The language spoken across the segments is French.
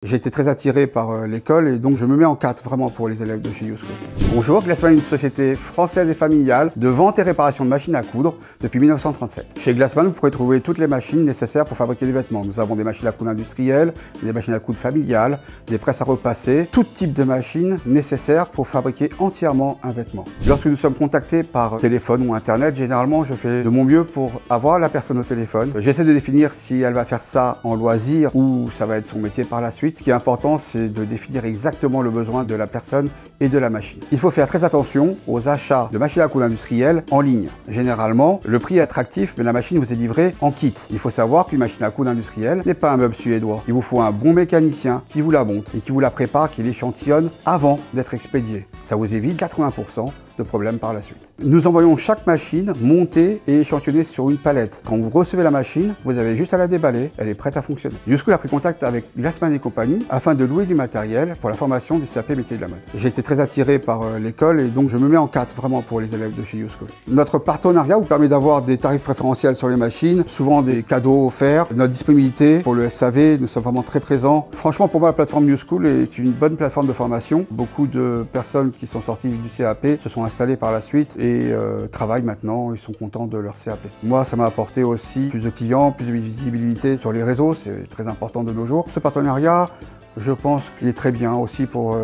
J'ai été très attiré par l'école et donc je me mets en 4 vraiment pour les élèves de chez Uschool. Bonjour, Glassman est une société française et familiale de vente et réparation de machines à coudre depuis 1937. Chez Glassman, vous pourrez trouver toutes les machines nécessaires pour fabriquer des vêtements. Nous avons des machines à coudre industrielles, des machines à coudre familiales, des presses à repasser, tout type de machines nécessaires pour fabriquer entièrement un vêtement. Lorsque nous sommes contactés par téléphone ou internet, généralement je fais de mon mieux pour avoir la personne au téléphone. J'essaie de définir si elle va faire ça en loisir ou ça va être son métier par la suite. Ce qui est important, c'est de définir exactement le besoin de la personne et de la machine. Il faut faire très attention aux achats de machines à coudre industrielles en ligne. Généralement, le prix est attractif, mais la machine vous est livrée en kit. Il faut savoir qu'une machine à coudre industrielle n'est pas un meuble suédois. Il vous faut un bon mécanicien qui vous la monte et qui vous la prépare, qui l'échantillonne avant d'être expédié. Ça vous évite 80% de problèmes par la suite. Nous envoyons chaque machine montée et échantillonnée sur une palette. Quand vous recevez la machine, vous avez juste à la déballer, elle est prête à fonctionner. Uschool a pris contact avec Glassman et compagnie afin de louer du matériel pour la formation du CAP métier de la mode. J'ai été très attiré par l'école et donc je me mets en 4 vraiment pour les élèves de chez Uschool. Notre partenariat vous permet d'avoir des tarifs préférentiels sur les machines, souvent des cadeaux offerts, notre disponibilité pour le SAV, nous sommes vraiment très présents. Franchement, pour moi, la plateforme Uschool est une bonne plateforme de formation. Beaucoup de personnes qui sont sorties du CAP se sont installés par la suite et travaillent maintenant, ils sont contents de leur CAP. Moi, ça m'a apporté aussi plus de clients, plus de visibilité sur les réseaux, c'est très important de nos jours. Ce partenariat, je pense qu'il est très bien aussi pour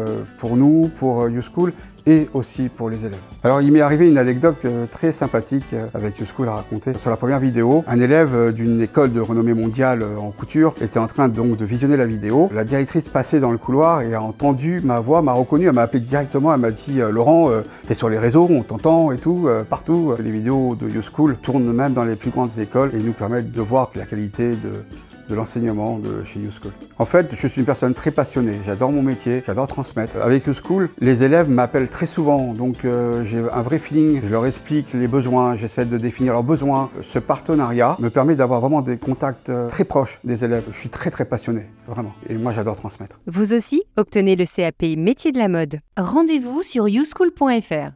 nous, pour Uschool et aussi pour les élèves. Alors il m'est arrivé une anecdote très sympathique avec Uschool à raconter. Sur la première vidéo, un élève d'une école de renommée mondiale en couture était en train donc de visionner la vidéo. La directrice passait dans le couloir et a entendu ma voix, m'a reconnu, elle m'a appelé directement, elle m'a dit « Laurent, t'es sur les réseaux, on t'entend et tout, partout ». Les vidéos de Uschool tournent même dans les plus grandes écoles et nous permettent de voir la qualité de l'enseignement de chez Uschool. En fait, je suis une personne très passionnée, j'adore mon métier, j'adore transmettre. Avec Uschool, les élèves m'appellent très souvent, donc j'ai un vrai feeling, je leur explique les besoins, j'essaie de définir leurs besoins. Ce partenariat me permet d'avoir vraiment des contacts très proches des élèves. Je suis très passionné, vraiment, et moi j'adore transmettre. Vous aussi, obtenez le CAP métier de la mode. Rendez-vous sur uschool.fr.